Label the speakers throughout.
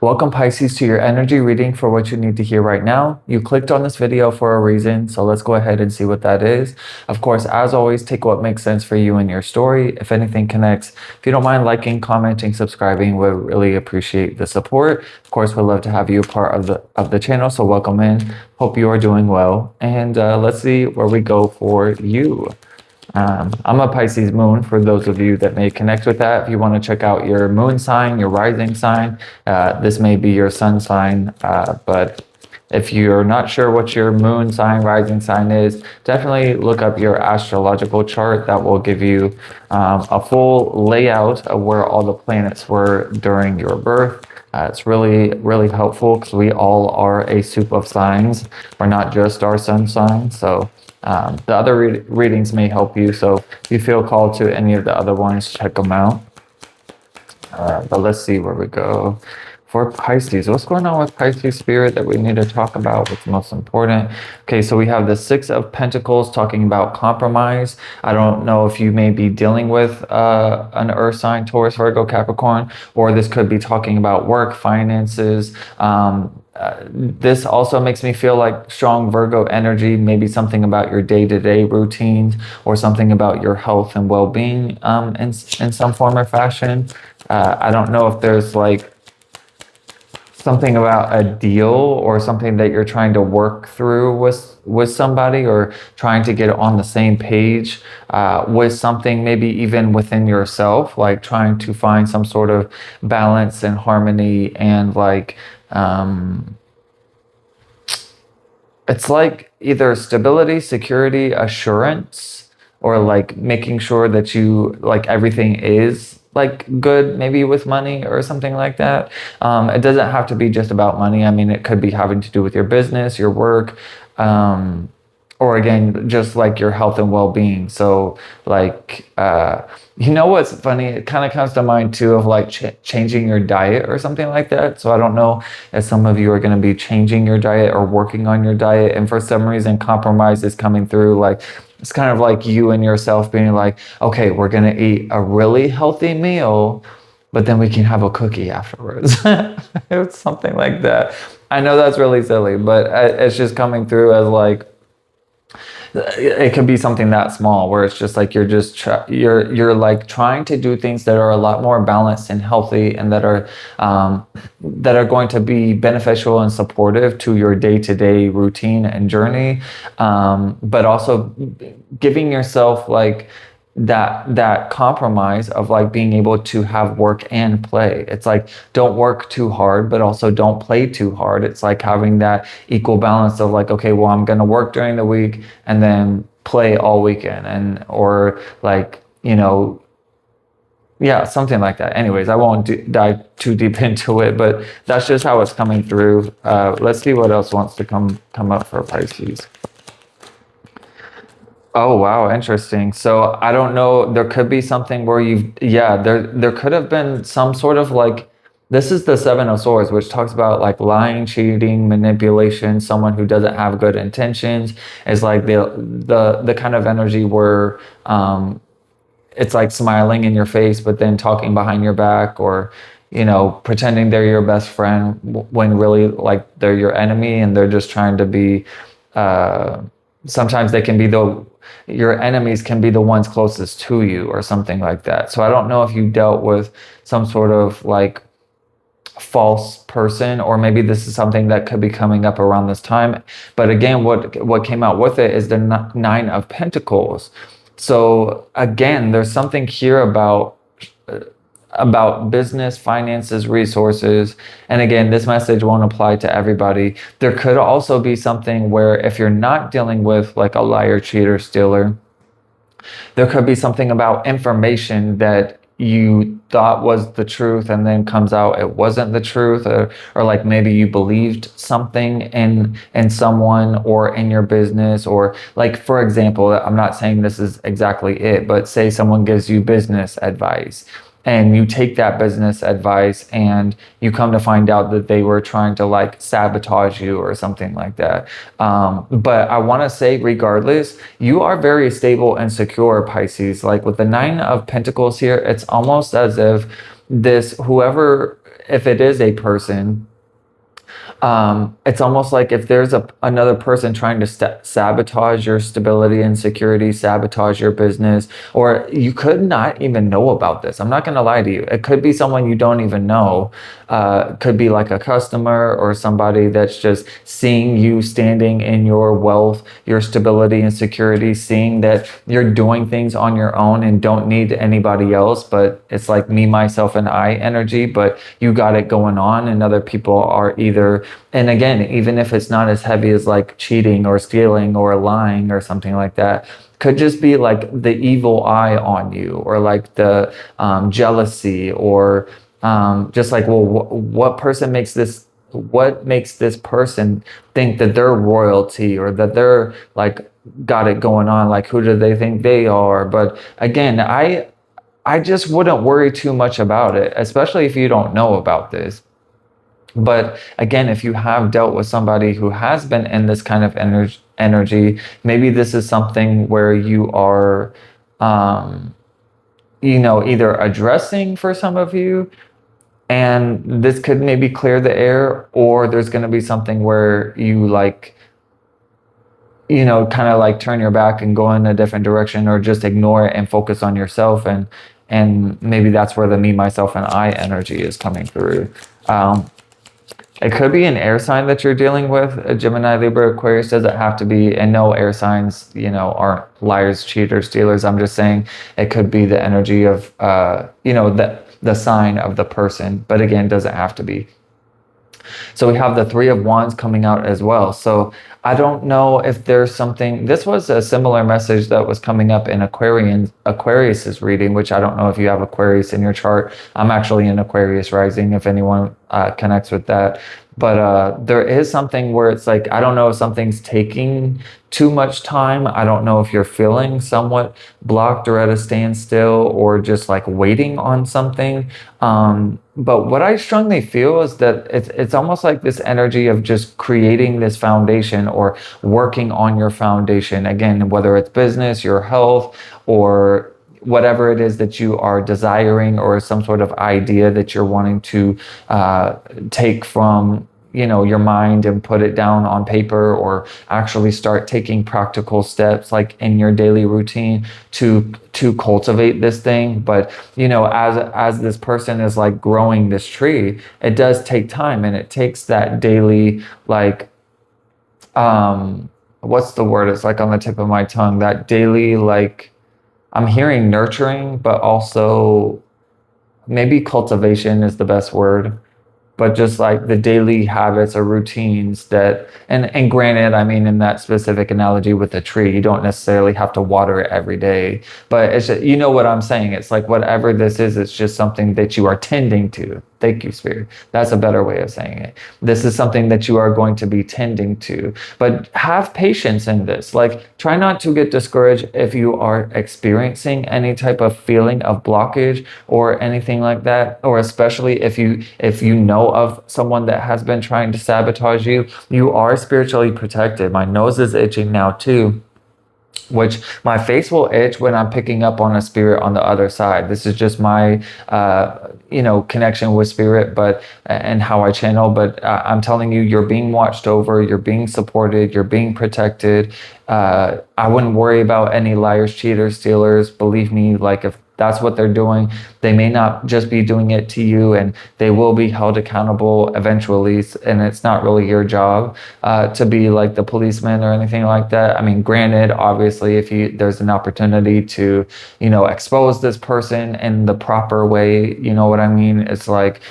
Speaker 1: Welcome, Pisces, to your energy reading for what you need to hear right now. You clicked on this video for a reason, so let's go ahead and see what that is. Of course, as always, take what makes sense for you and your story. If anything connects, if you don't mind liking, commenting, subscribing, we really appreciate the support. Of course, we'd love to have you a part of the channel, so welcome in. Hope you are doing well, and let's see where we go for you. I'm a Pisces moon for those of you that may connect with that. If you want to check out your moon sign, your rising sign, this may be your sun sign. But if you're not sure what your moon sign, rising sign is, definitely look up your astrological chart. That will give you a full layout of where all the planets were during your birth. It's really, really helpful because we all are a soup of signs. We're not just our sun sign. So the other readings may help you. So if you feel called to any of the other ones, check them out. But let's see where we go. For Pisces, what's going on with Pisces spirit that we need to talk about? What's most important? Okay, so we have the Six of Pentacles talking about compromise. I don't know if you may be dealing with an earth sign, Taurus, Virgo, Capricorn, or this could be talking about work, finances. This also makes me feel like strong Virgo energy, maybe something about your day-to-day routines or something about your health and well-being in some form or fashion. I don't know if there's like something about a deal or something that you're trying to work through with somebody, or trying to get on the same page with something, maybe even within yourself, like trying to find some sort of balance and harmony, and like it's like either stability, security, assurance, or like making sure that you like everything is like good, maybe with money or something like that. It doesn't have to be just about money. I mean, it could be having to do with your business, your work, or again, just like your health and well-being. So like, you know what's funny? It kind of comes to mind too of like changing your diet or something like that. So I don't know if some of you are going to be changing your diet or working on your diet, and for some reason compromise is coming through. Like it's kind of like you and yourself being like, okay, we're going to eat a really healthy meal, but then we can have a cookie afterwards. It's something like that. I know that's really silly, but it's just coming through as like, it could be something that small where it's just like you're like trying to do things that are a lot more balanced and healthy, and that are going to be beneficial and supportive to your day-to-day routine and journey, but also giving yourself like that compromise of like being able to have work and play. It's like, don't work too hard, but also don't play too hard. It's like having that equal balance of like, okay, well, I'm going to work during the week and then play all weekend, and or like, you know, yeah, something like that. Anyways, I won't dive too deep into it, but that's just how it's coming through. Let's see what else wants to come up for Pisces. Oh wow, interesting. So I don't know, there could be something where there could have been some sort of like, this is the Seven of Swords, which talks about like lying, cheating, manipulation, someone who doesn't have good intentions. Is like the kind of energy where it's like smiling in your face but then talking behind your back, or you know, pretending they're your best friend when really like they're your enemy, and they're just trying to be sometimes they can be your enemies can be the ones closest to you or something like that. So I don't know if you dealt with some sort of like false person, or maybe this is something that could be coming up around this time. But again, what came out with it is the Nine of Pentacles. So again, there's something here about business, finances, resources. And again, this message won't apply to everybody. There could also be something where if you're not dealing with like a liar, cheater, stealer, there could be something about information that you thought was the truth and then comes out it wasn't the truth, or like maybe you believed something in someone or in your business, or like, for example, I'm not saying this is exactly it, but say someone gives you business advice and you take that business advice and you come to find out that they were trying to like sabotage you or something like that. But I want to say, regardless, you are very stable and secure, Pisces. Like with the Nine of Pentacles here, it's almost as if whoever if it is a person, it's almost like if there's another person trying to sabotage your stability and security, sabotage your business, or you could not even know about this. I'm not going to lie to you. It could be someone you don't even know. Could be like a customer or somebody that's just seeing you standing in your wealth, your stability and security, seeing that you're doing things on your own and don't need anybody else, but it's like me, myself, and I energy, but you got it going on, and other people are either, and again, even if it's not as heavy as like cheating or stealing or lying or something like that, could just be like the evil eye on you, or like the jealousy, or just like, well, what person makes this, what makes this person think that they're royalty, or that they're like got it going on, like who do they think they are? But again, I just wouldn't worry too much about it, especially if you don't know about this. But again, if you have dealt with somebody who has been in this kind of energy, maybe this is something where you are, either addressing for some of you, and this could maybe clear the air, or there's going to be something where you like, kind of like turn your back and go in a different direction, or just ignore it and focus on yourself. And maybe that's where the me, myself, and I energy is coming through. It could be an air sign that you're dealing with. A Gemini, Libra, Aquarius doesn't have to be, and no air signs, aren't liars, cheaters, stealers. I'm just saying it could be the energy of, the sign of the person, but again, doesn't have to be. So we have the Three of Wands coming out as well. So I don't know if there's something, this was a similar message that was coming up in Aquarius's reading, which I don't know if you have Aquarius in your chart. I'm actually in Aquarius rising, if anyone connects with that. But there is something where it's like, I don't know if something's taking too much time. I don't know if you're feeling somewhat blocked or at a standstill, or just like waiting on something. But what I strongly feel is that it's almost like this energy of just creating this foundation, or working on your foundation. Again, whether it's business, your health, or whatever it is that you are desiring, or some sort of idea that you're wanting to take from your mind and put it down on paper, or actually start taking practical steps like in your daily routine to cultivate this thing. But as this person is like growing this tree, it does take time, and it takes that daily, like what's the word, it's like on the tip of my tongue, that daily, like, I'm hearing nurturing, but also maybe cultivation is the best word. But just like the daily habits or routines that, and granted, I mean, in that specific analogy with the tree, you don't necessarily have to water it every day, but it's just, what I'm saying. It's like whatever this is, it's just something that you are tending to. Thank you, Spirit. That's a better way of saying it. This is something that you are going to be tending to, but have patience in this. Like, try not to get discouraged if you are experiencing any type of feeling of blockage or anything like that, or especially if you know of someone that has been trying to sabotage you. You are spiritually protected. My nose is itching now too, which my face will itch when I'm picking up on a spirit on the other side. This is just my, connection with spirit, and how I channel. But I'm telling you, you're being watched over, you're being supported, you're being protected. I wouldn't worry about any liars, cheaters, stealers. Believe me, like if that's what they're doing, they may not just be doing it to you, and they will be held accountable eventually. And it's not really your job to be like the policeman or anything like that. I mean, granted, obviously, if there's an opportunity to, expose this person in the proper way, you know what I mean? It's like,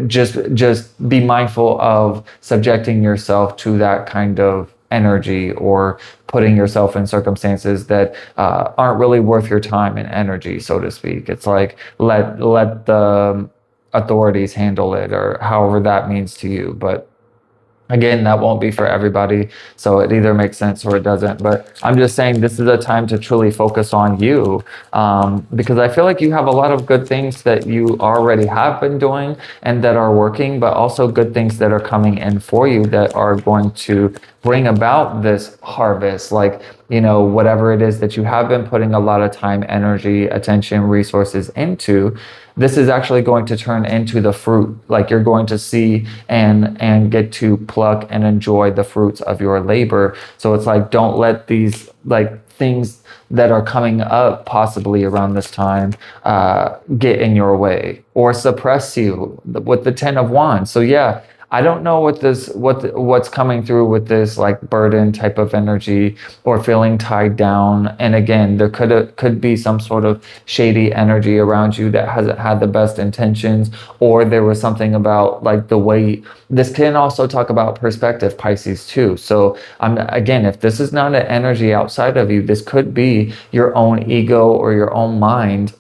Speaker 1: just be mindful of subjecting yourself to that kind of energy, or putting yourself in circumstances that aren't really worth your time and energy, so to speak. It's like, let the authorities handle it, or however that means to you. But again, that won't be for everybody, so it either makes sense or it doesn't. But I'm just saying, this is a time to truly focus on you, because I feel like you have a lot of good things that you already have been doing and that are working, but also good things that are coming in for you that are going to bring about this harvest. Like, whatever it is that you have been putting a lot of time, energy, attention, resources into, this is actually going to turn into the fruit. Like you're going to see and get to pluck and enjoy the fruits of your labor. So it's like, don't let these like things that are coming up possibly around this time get in your way or suppress you with the 10 of Wands. So yeah, I don't know what's coming through with this like burden type of energy or feeling tied down. And again, there could be some sort of shady energy around you that hasn't had the best intentions, or there was something about like the way. This can also talk about perspective, Pisces too. So again, if this is not an energy outside of you, this could be your own ego or your own mind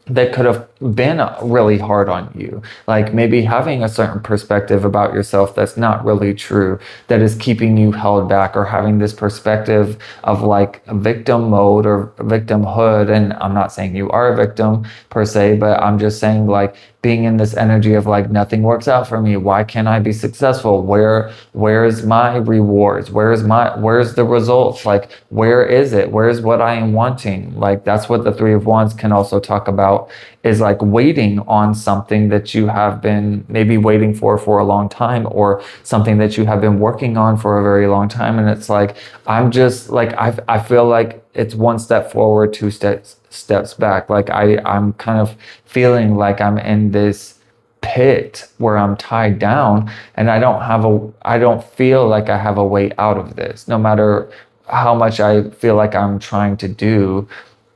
Speaker 1: that could have been really hard on you. Like maybe having a certain perspective about yourself that's not really true, that is keeping you held back, or having this perspective of like victim mode or victimhood. And I'm not saying you are a victim per se, but I'm just saying like being in this energy of like, nothing works out for me. Why can't I be successful? Where's my rewards? Where's the results? Like, where is it? Where's what I am wanting? Like, that's what the Three of Wands can also talk about, is like waiting on something that you have been maybe waiting for a long time, or something that you have been working on for a very long time. And it's like, I'm just like, I feel like it's one step forward, two steps back. Like I'm kind of feeling like I'm in this pit where I'm tied down, and I don't feel like I have a way out of this, no matter how much I feel like I'm trying to do.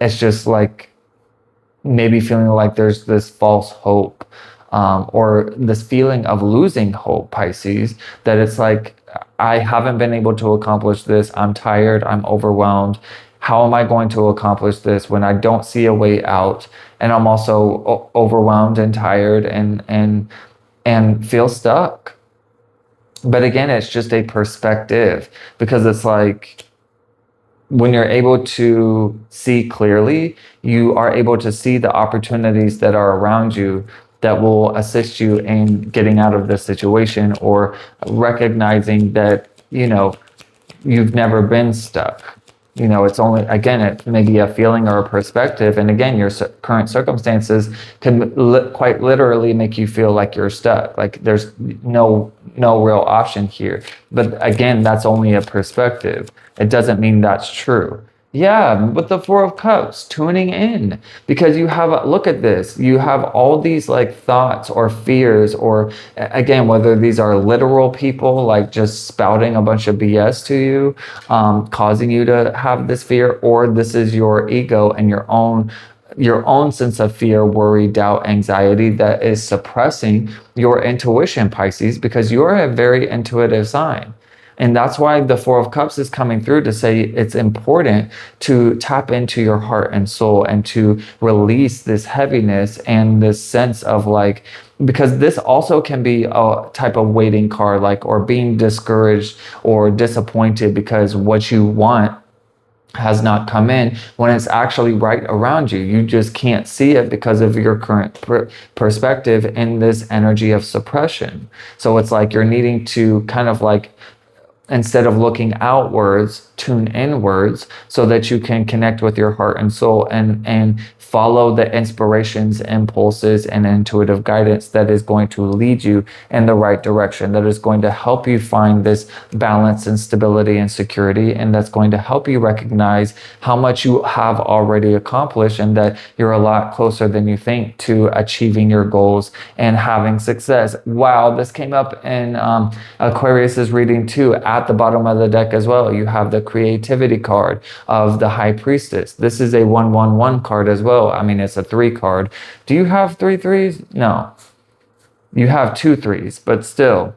Speaker 1: It's just like maybe feeling like there's this false hope, or this feeling of losing hope, Pisces, that it's like, I haven't been able to accomplish this. I'm tired. I'm overwhelmed. How am I going to accomplish this when I don't see a way out? And I'm also overwhelmed and tired and feel stuck. But again, it's just a perspective, because it's like, when you're able to see clearly, you are able to see the opportunities that are around you that will assist you in getting out of this situation, or recognizing that, you've never been stuck. It's only, again, it may be a feeling or a perspective. And again, your current circumstances can quite literally make you feel like you're stuck. Like there's no real option here. But again, that's only a perspective. It doesn't mean that's true. Yeah, with the Four of Cups, tuning in, because you have, look at this, you have all these like thoughts or fears, or again, whether these are literal people like just spouting a bunch of BS to you, causing you to have this fear, or this is your ego and your own sense of fear, worry, doubt, anxiety that is suppressing your intuition, Pisces, because you're a very intuitive sign. And that's why the Four of Cups is coming through to say it's important to tap into your heart and soul, and to release this heaviness and this sense of like, because this also can be a type of waiting card, like, or being discouraged or disappointed because what you want has not come in, when it's actually right around you. You just can't see it because of your current perspective in this energy of suppression. So it's like you're needing to kind of like, instead of looking outwards, tune inwards, so that you can connect with your heart and soul, and follow the inspirations, impulses, and intuitive guidance that is going to lead you in the right direction, that is going to help you find this balance and stability and security, and that's going to help you recognize how much you have already accomplished, and that you're a lot closer than you think to achieving your goals and having success. Wow, this came up in Aquarius's reading too, at the bottom of the deck as well. You have the creativity card of the High Priestess. This is a 111 card as well. I mean, it's a 3 card. Do you have 3 threes? No. You have 2 threes, but still.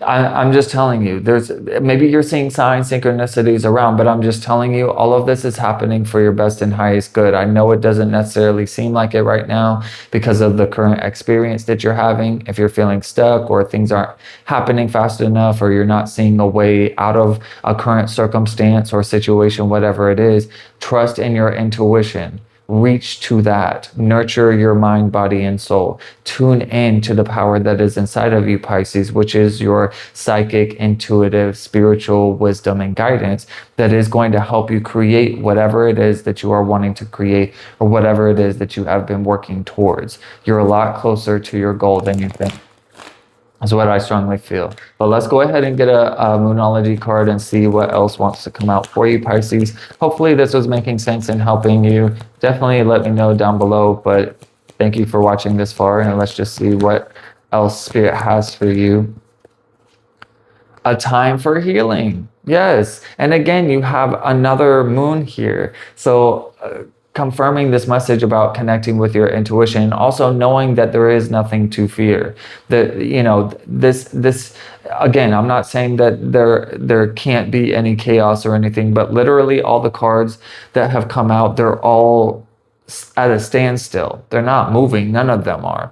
Speaker 1: I'm just telling you, there's maybe you're seeing signs, synchronicities around, but I'm just telling you, all of this is happening for your best and highest good. I know it doesn't necessarily seem like it right now because of the current experience that you're having. If you're feeling stuck, or things aren't happening fast enough, or you're not seeing a way out of a current circumstance or situation, whatever it is, trust in your intuition. reach to that. Nurture your mind, body, and soul. Tune in to the power that is inside of you, Pisces, which is your psychic, intuitive, spiritual wisdom and guidance that is going to help you create whatever it is that you are wanting to create, or whatever it is that you have been working towards. You're a lot closer to your goal than you think. Is what I strongly feel. But let's go ahead and get a Moonology card and see what else wants to come out for you, Pisces. Hopefully this was making sense and helping you. Definitely let me know down below, but thank you for watching this far, and let's just see what else Spirit has for you. A time for healing. Yes. And again, you have another moon here. So confirming this message about connecting with your intuition, also knowing that there is nothing to fear. That, you know, this again, I'm not saying that there can't be any chaos or anything, but literally all the cards that have come out, they're all at a standstill. They're not moving. None of them are.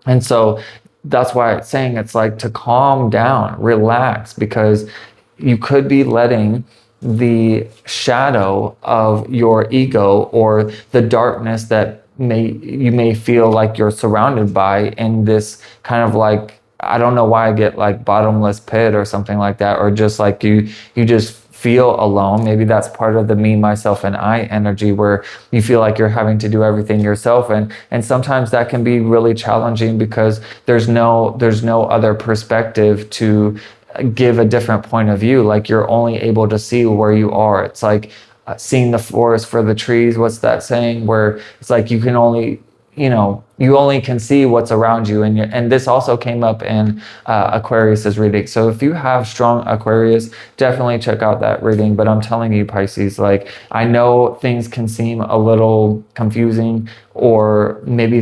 Speaker 1: And so that's why it's saying it's like to calm down, relax, because you could be letting the shadow of your ego or the darkness that you may feel like you're surrounded by in this kind of like, I don't know why I get like bottomless pit or something like that, or just like you just feel alone. Maybe that's part of the me, myself, and I energy, where you feel like you're having to do everything yourself, and sometimes that can be really challenging because there's no other perspective to give a different point of view. Like you're only able to see where you are. It's like seeing the forest for the trees. What's that saying? Where it's like you can only, you only can see what's around you. And this also came up in Aquarius's reading. So if you have strong Aquarius, definitely check out that reading. But I'm telling you, Pisces, like I know things can seem a little confusing, or maybe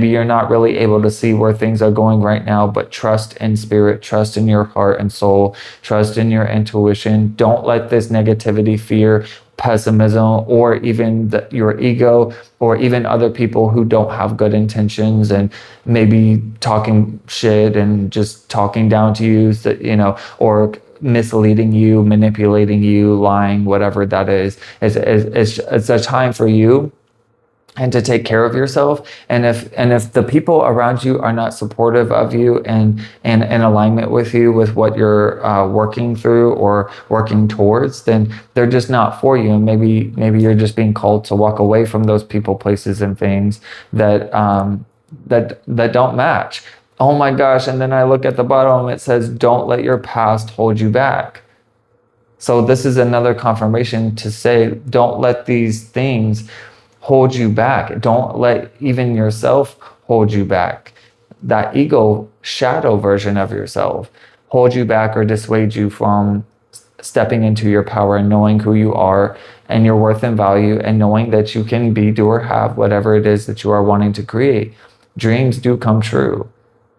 Speaker 1: you're not really able to see where things are going right now, but trust in spirit, trust in your heart and soul, trust in your intuition. Don't let this negativity, fear, pessimism, or even your ego, or even other people who don't have good intentions and maybe talking shit and just talking down to you, or misleading you, manipulating you, lying, whatever that is. It's a time for you and to take care of yourself. And if the people around you are not supportive of you and in alignment with you, with what you're working through or working towards, then they're just not for you. And maybe you're just being called to walk away from those people, places, and things that don't match. Oh my gosh. And then I look at the bottom, it says, don't let your past hold you back. So this is another confirmation to say, don't let these things hold you back. Don't let even yourself hold you back. That ego shadow version of yourself hold you back or dissuade you from stepping into your power and knowing who you are and your worth and value, and knowing that you can be, do, or have whatever it is that you are wanting to create. Dreams do come true.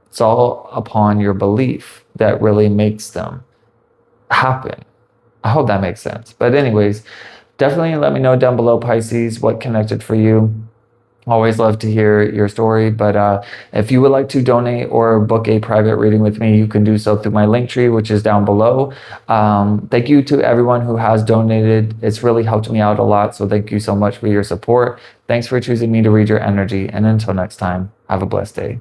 Speaker 1: It's all upon your belief that really makes them happen. I hope that makes sense. But anyways, definitely let me know down below, Pisces, what connected for you. Always love to hear your story. But if you would like to donate or book a private reading with me, you can do so through my link tree, which is down below. Thank you to everyone who has donated. It's really helped me out a lot. So thank you so much for your support. Thanks for choosing me to read your energy. And until next time, have a blessed day.